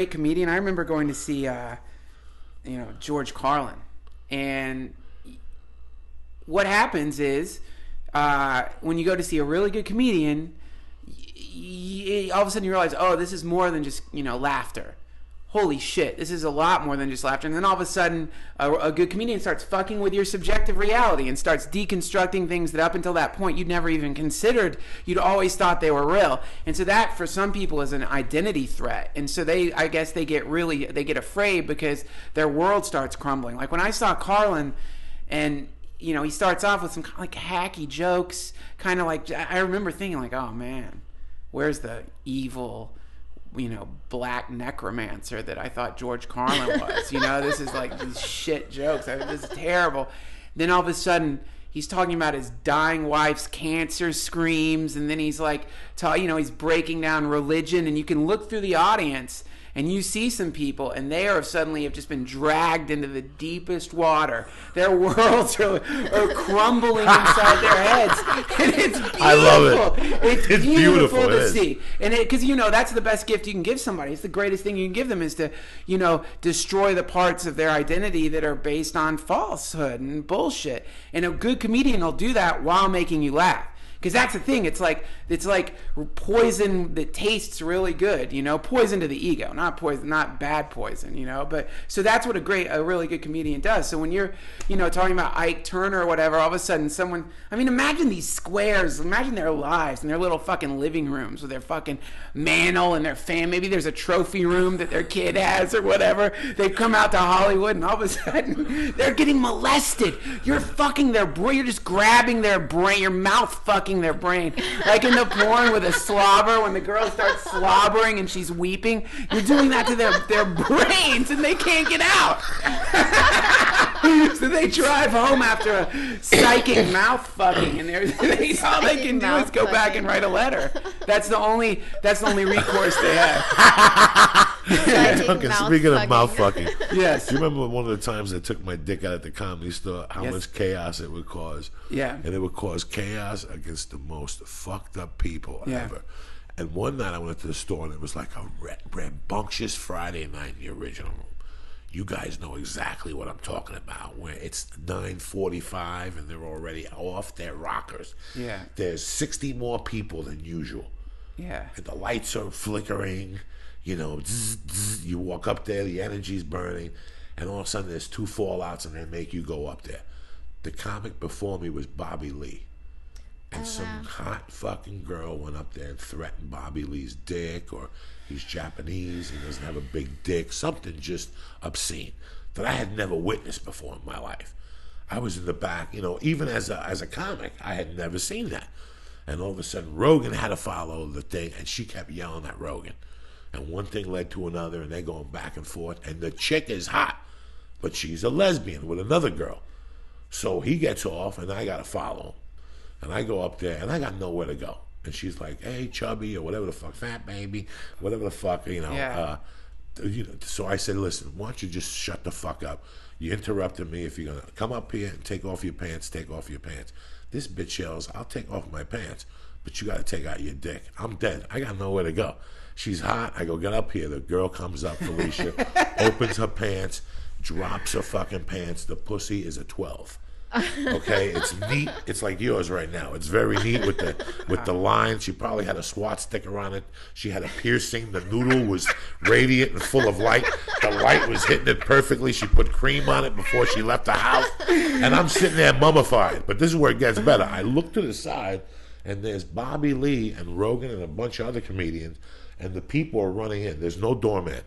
comedian. I remember going to see, George Carlin, and what happens is, when you go to see a really good comedian, all of a sudden you realize, oh, this is more than just laughter. Holy shit, this is a lot more than just laughter. And then all of a sudden, a good comedian starts fucking with your subjective reality and starts deconstructing things that up until that point you'd never even considered. You'd always thought they were real. And so that, for some people, is an identity threat. And so I guess they get afraid because their world starts crumbling. Like when I saw Carlin, and he starts off with some kind of like hacky jokes, kind of like, I remember thinking like, oh man, where's the evil black necromancer that I thought George Carlin was. This is like these shit jokes. This is terrible. Then all of a sudden, he's talking about his dying wife's cancer screams, and then he's like, he's breaking down religion, and you can look through the audience, and you see some people, and they have just been dragged into the deepest water. Their worlds are crumbling inside their heads, and it's beautiful. I love it. It's beautiful to see, and because that's the best gift you can give somebody. It's the greatest thing you can give them is to destroy the parts of their identity that are based on falsehood and bullshit. And a good comedian will do that while making you laugh. Because that's the thing. It's like poison that tastes really good. Poison to the ego, not poison, not bad poison. But so that's what a really good comedian does. So when you're talking about Ike Turner or whatever, all of a sudden someone. I mean, imagine these squares. Imagine their lives and their little fucking living rooms with their fucking mantle and their fan. Maybe there's a trophy room that their kid has or whatever. They come out to Hollywood and all of a sudden they're getting molested. You're fucking their brain. You're just grabbing their brain. Your mouth fucking their brain, like in the porn with a slobber, when the girl starts slobbering and she's weeping. You're doing that to their brains, and they can't get out. So they drive home after a psychic mouth fucking, and all they can do is go back and write a letter. That's the only recourse they have. Okay, speaking of mouth fucking, yes. Do you remember one of the times I took my dick out at the Comedy Store? How Yes. much chaos it would cause? Yeah. And it would cause chaos against the most fucked up people ever. And one night I went to the store and it was like a rambunctious Friday night in the original room. You guys know exactly what I'm talking about, where it's 9:45 and they're already off their rockers. Yeah. There's 60 more people than usual. Yeah. And the lights are flickering, zzz, zzz. You walk up there, the energy's burning, and all of a sudden there's two fallouts and they make you go up there. The comic before me was Bobby Lee. And some hot fucking girl went up there and threatened Bobby Lee's dick, or he's Japanese, he doesn't have a big dick, something just obscene that I had never witnessed before in my life. I was in the back, even as a comic, I had never seen that. And all of a sudden, Rogan had to follow the thing, and she kept yelling at Rogan. And one thing led to another, and they're going back and forth, and the chick is hot, but she's a lesbian with another girl. So he gets off, and I got to follow him. And I go up there, and I got nowhere to go. And she's like, hey, chubby, or whatever the fuck, fat baby, whatever the fuck, So I said, listen, why don't you just shut the fuck up? You interrupted me. If you're going to come up here and take off your pants, take off your pants. This bitch yells, I'll take off my pants, but you got to take out your dick. I'm dead. I got nowhere to go. She's hot. I go, get up here. The girl comes up, Felicia, opens her pants, drops her fucking pants. The pussy is a 12. Okay, it's neat. It's like yours right now. It's very neat with the line. She probably had a SWAT sticker on it. She had a piercing. The noodle was radiant and full of light. The light was hitting it perfectly. She put cream on it before she left the house. And I'm sitting there mummified. But this is where it gets better. I look to the side, and there's Bobby Lee and Rogan and a bunch of other comedians, and the people are running in. There's no doorman.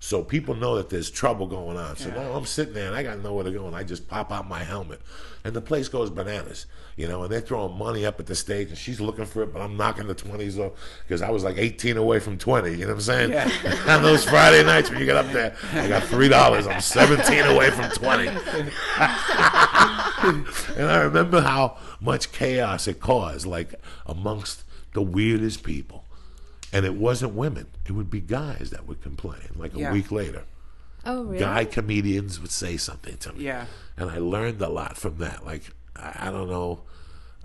So people know that there's trouble going on. So now I'm sitting there and I got nowhere to go, and I just pop out my helmet. And the place goes bananas, and they're throwing money up at the stage, and she's looking for it, but I'm knocking the 20s off because I was like 18 away from 20, you know what I'm saying? Yeah. On those Friday nights when you get up there, I got $3, I'm 17 away from 20. And I remember how much chaos it caused, like amongst the weirdest people. And it wasn't women. It would be guys that would complain, like a week later. Oh, really? Guy comedians would say something to me. Yeah. And I learned a lot from that. Like, I don't know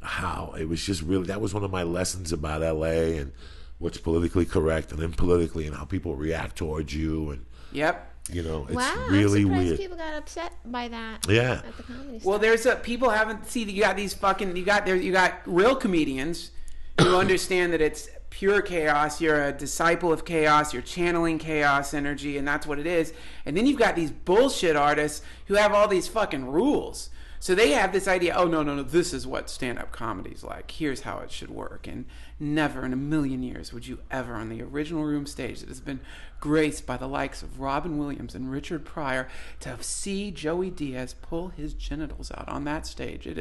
how. It was just really, that was one of my lessons about L.A. and what's politically correct and impolitically, and how people react towards you, and Yep. you know, it's Wow, really I'm surprised weird. people got upset by that. Yeah. At the comedy Well, store. people haven't see you got these fucking you got real comedians who understand that it's pure chaos. You're a disciple of chaos. You're channeling chaos energy, and that's what it is. And then you've got these bullshit artists who have all these fucking rules. So they have this idea, oh, no, this is what stand-up comedy's like. Here's how it should work. And never in a million years would you ever, on the original room stage that has been graced by the likes of Robin Williams and Richard Pryor, to see Joey Diaz pull his genitals out on that stage. It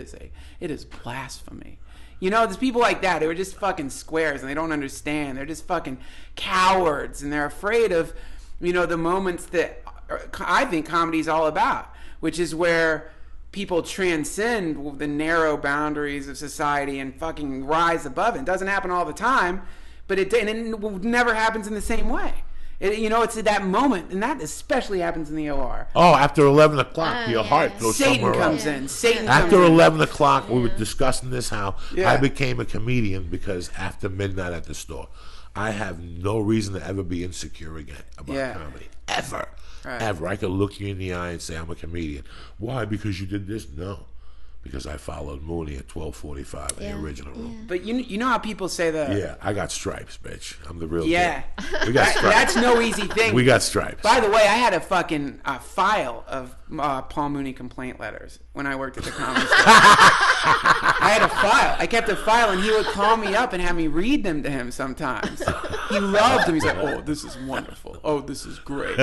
is blasphemy. You know, there's people like that who are just fucking squares and they don't understand. They're just fucking cowards, and they're afraid of, you know, the moments that I think comedy's all about, which is where people transcend the narrow boundaries of society and fucking rise above it. It doesn't happen all the time, but it never happens in the same way. You know, it's at that moment, and that especially happens in the OR. Oh, after 11 o'clock, your yeah. heart goes Satan somewhere comes else. in. Satan After comes in. 11 o'clock, we were discussing this, how Yeah. I became a comedian because after midnight at the store, I have no reason to ever be insecure again about comedy. Ever. Right. Ever. I could look you in the eye and say, I'm a comedian. Why? Because you did this? No. Because I followed Mooney at 12:45 in the original room. But you know how people say that? Yeah, I got stripes, bitch. I'm the real Yeah. deal. We got stripes. That's no easy thing. We got stripes. By the way, I had a fucking file of Paul Mooney complaint letters when I worked at the comedy store. I had a file. I kept a file, and he would call me up and have me read them to him sometimes. He loved them. He's like, oh, this is wonderful. Oh, this is great.